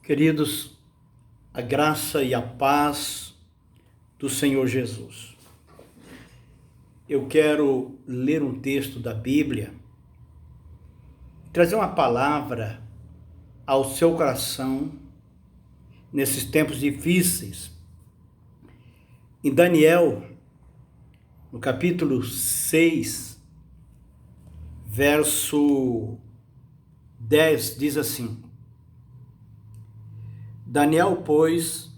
Queridos, a graça e a paz do Senhor Jesus. Eu quero ler um texto da Bíblia, trazer uma palavra ao seu coração nesses tempos difíceis. Em Daniel, no capítulo 6, verso 10, diz assim: Daniel, pois,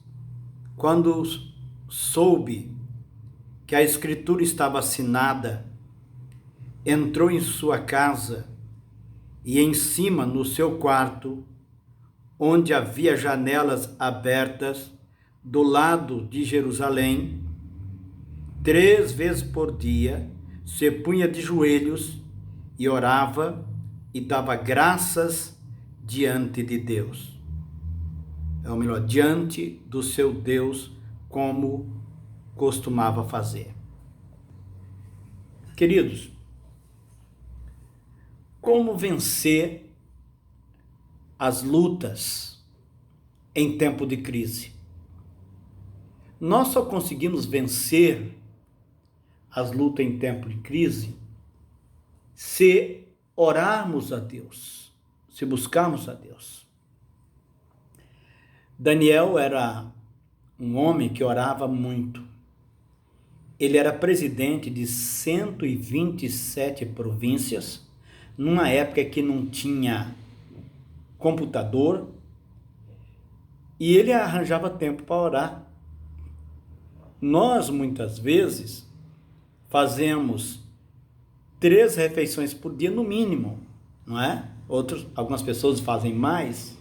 quando soube que a escritura estava assinada, entrou em sua casa e em cima, no seu quarto, onde havia janelas abertas, do lado de Jerusalém, 3 vezes por dia, se punha de joelhos e orava e dava graças diante de Deus. Ou melhor, diante do seu Deus, como costumava fazer. Queridos, como vencer as lutas em tempo de crise? Nós só conseguimos vencer as lutas em tempo de crise se orarmos a Deus, se buscarmos a Deus. Daniel era um homem que orava muito. Ele era presidente de 127 províncias, numa época que não tinha computador, e ele arranjava tempo para orar. Nós, muitas vezes, fazemos 3 refeições por dia no mínimo, não é? Algumas pessoas fazem mais,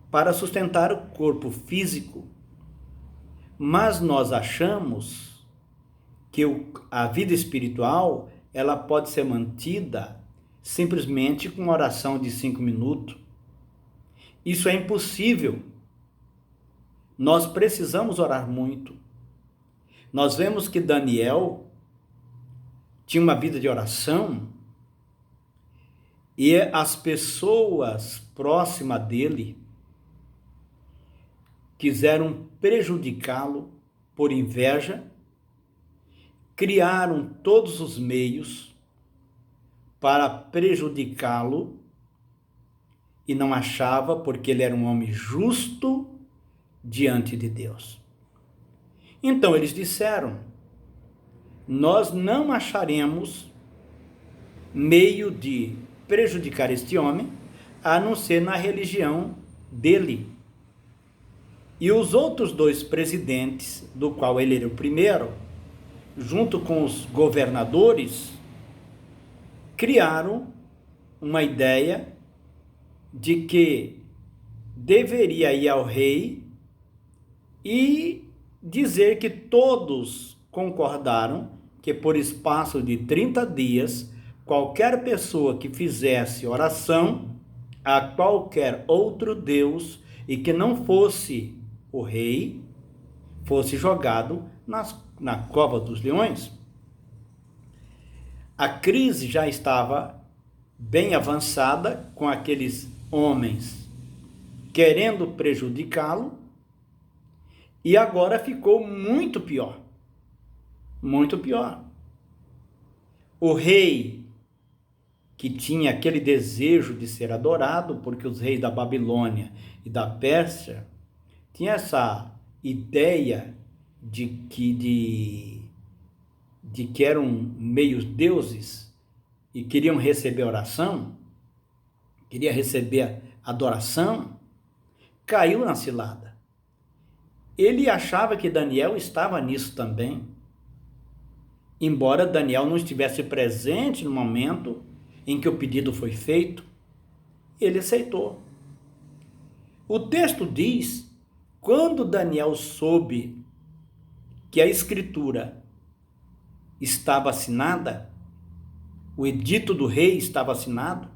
para sustentar o corpo físico, mas nós achamos que a vida espiritual ela pode ser mantida simplesmente com uma oração de 5 minutos. Isso é impossível. Nós precisamos orar muito. Nós vemos que Daniel tinha uma vida de oração e as pessoas próximas dele quiseram prejudicá-lo por inveja, criaram todos os meios para prejudicá-lo e não achava, porque ele era um homem justo diante de Deus. Então eles disseram: nós não acharemos meio de prejudicar este homem, a não ser na religião dele. E os outros 2 presidentes, do qual ele era o primeiro, junto com os governadores, criaram uma ideia de que deveria ir ao rei e dizer que todos concordaram que por espaço de 30 dias, qualquer pessoa que fizesse oração a qualquer outro Deus e que não fosse o rei, fosse jogado na cova dos leões. A crise já estava bem avançada, com aqueles homens querendo prejudicá-lo, e agora ficou muito pior. Muito pior. O rei, que tinha aquele desejo de ser adorado, porque os reis da Babilônia e da Pérsia tinha essa ideia de que eram meios deuses e queriam receber oração, queria receber adoração, caiu na cilada. Ele achava que Daniel estava nisso também, embora Daniel não estivesse presente no momento em que o pedido foi feito, ele aceitou. O texto diz: quando Daniel soube que a escritura estava assinada, o edito do rei estava assinado,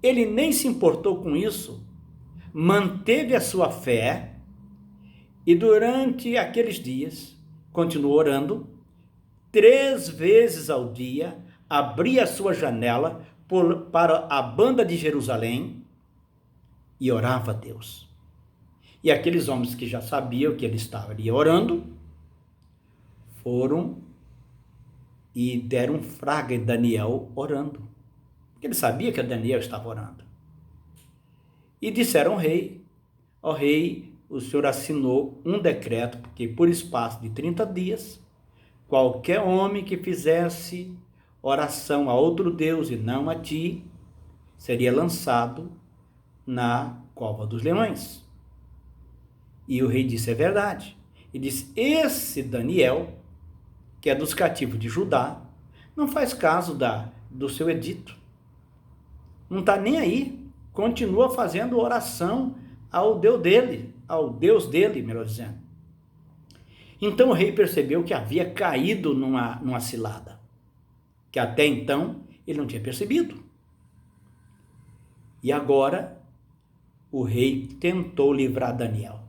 ele nem se importou com isso, manteve a sua fé e durante aqueles dias continuou orando 3 vezes ao dia, abria a sua janela para a banda de Jerusalém e orava a Deus. E aqueles homens que já sabiam que ele estava ali orando, foram e deram fraga em Daniel orando. Porque ele sabia que Daniel estava orando. E disseram ao rei: ó rei, o senhor assinou um decreto, porque por espaço de 30 dias, qualquer homem que fizesse oração a outro Deus e não a ti, seria lançado na cova dos leões. E o rei disse: é verdade. E disse: esse Daniel, que é dos cativos de Judá, não faz caso do seu edito. Não está nem aí. Continua fazendo oração ao Deus dele, melhor dizendo. Então o rei percebeu que havia caído numa cilada, que até então ele não tinha percebido. E agora o rei tentou livrar Daniel.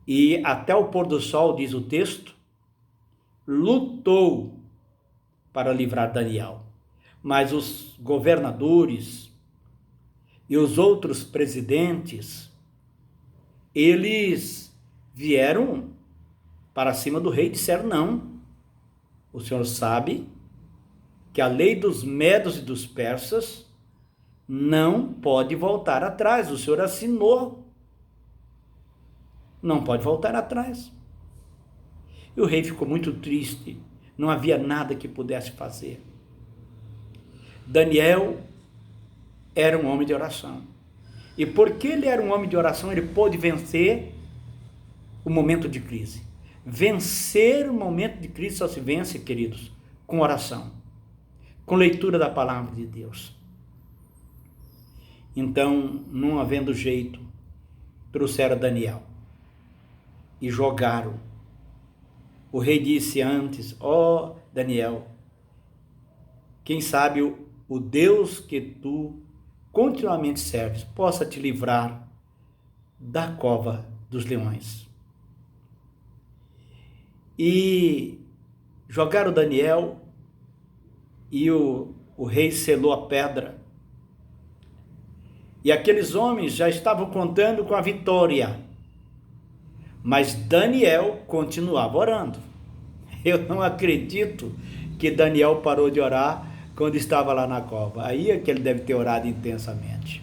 E até o pôr do sol, diz o texto, lutou para livrar Daniel. Mas os governadores e os outros presidentes, eles vieram para cima do rei e disseram: não, o senhor sabe que a lei dos medos e dos persas não pode voltar atrás, o senhor assinou, não pode voltar atrás. E o rei ficou muito triste, não havia nada que pudesse fazer. Daniel era um homem de oração. E porque ele era um homem de oração, ele pôde vencer o momento de crise. Vencer o momento de crise só se vence, queridos, com oração, com leitura da palavra de Deus. Então, não havendo jeito, trouxeram Daniel e jogaram. O rei disse antes: ó Daniel, quem sabe o Deus que tu continuamente serves possa te livrar da cova dos leões. E jogaram Daniel e o rei selou a pedra. E aqueles homens já estavam contando com a vitória. Mas Daniel continuava orando. Eu não acredito que Daniel parou de orar quando estava lá na cova. Aí é que ele deve ter orado intensamente.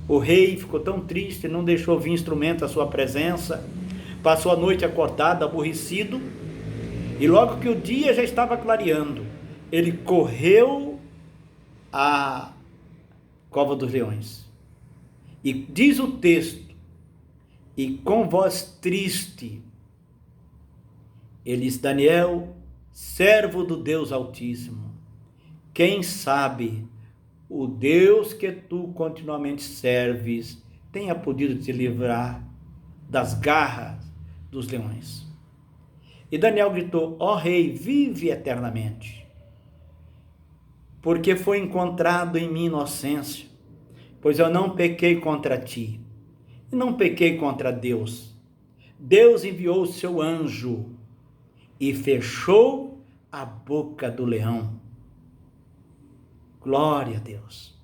O rei ficou tão triste, não deixou vir instrumento à sua presença, passou a noite acordado, aborrecido, e logo que o dia já estava clareando, ele correu à cova dos leões. E diz o texto: e com voz triste, ele disse: Daniel, servo do Deus Altíssimo, quem sabe o Deus que tu continuamente serves tenha podido te livrar das garras dos leões. E Daniel gritou: ó rei, vive eternamente, porque foi encontrado em mim inocência, pois eu não pequei contra ti, e não pequei contra Deus. Deus enviou o seu anjo e fechou a boca do leão. Glória a Deus.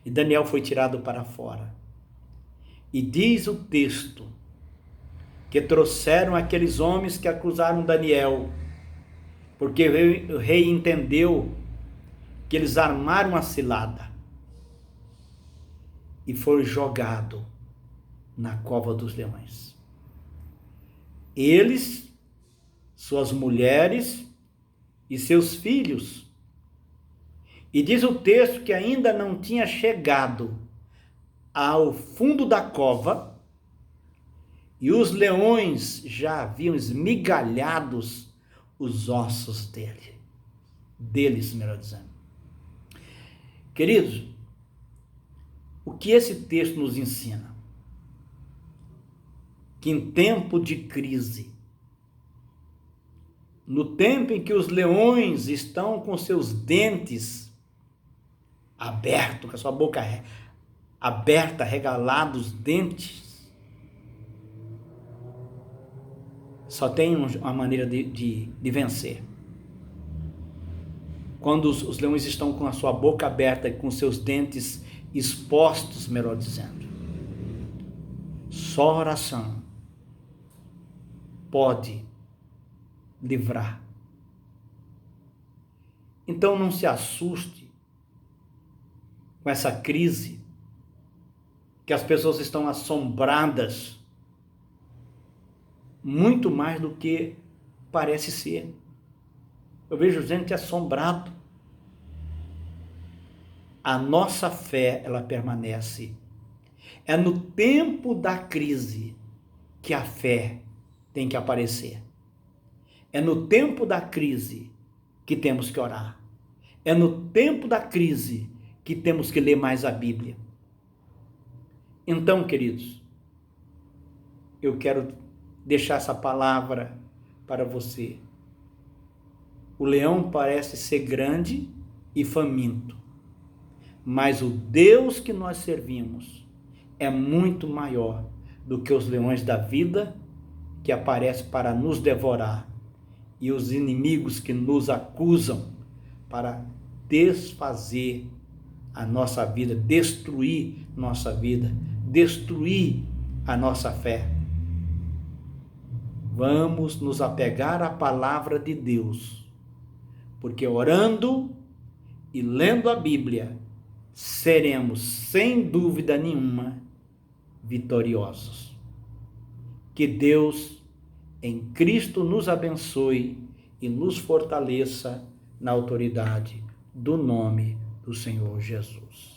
E Daniel foi tirado para fora. E diz o texto que trouxeram aqueles homens que acusaram Daniel, porque o rei entendeu que eles armaram a cilada, e foi jogado na cova dos leões. Eles, suas mulheres e seus filhos. E diz o texto que ainda não tinha chegado ao fundo da cova, e os leões já haviam esmigalhados os ossos deles, melhor dizendo. Queridos, o que esse texto nos ensina? Que em tempo de crise, no tempo em que os leões estão com seus dentes abertos, com a sua boca aberta, regalados os dentes, só tem uma maneira de vencer. Quando os leões estão com a sua boca aberta e com seus dentes expostos, melhor dizendo. Só oração pode livrar. Então não se assuste com essa crise, que as pessoas estão assombradas muito mais do que parece ser. Eu vejo gente assombrado. A nossa fé, ela permanece. É no tempo da crise que a fé tem que aparecer. É no tempo da crise que temos que orar. É no tempo da crise que temos que ler mais a Bíblia. Então, queridos, eu quero deixar essa palavra para você. O leão parece ser grande e faminto, mas o Deus que nós servimos é muito maior do que os leões da vida que aparecem para nos devorar e os inimigos que nos acusam para desfazer a nossa vida, destruir nossa vida, destruir a nossa fé. Vamos nos apegar à palavra de Deus, porque orando e lendo a Bíblia, seremos, sem dúvida nenhuma, vitoriosos. Que Deus, em Cristo, nos abençoe e nos fortaleça na autoridade do nome do Senhor Jesus.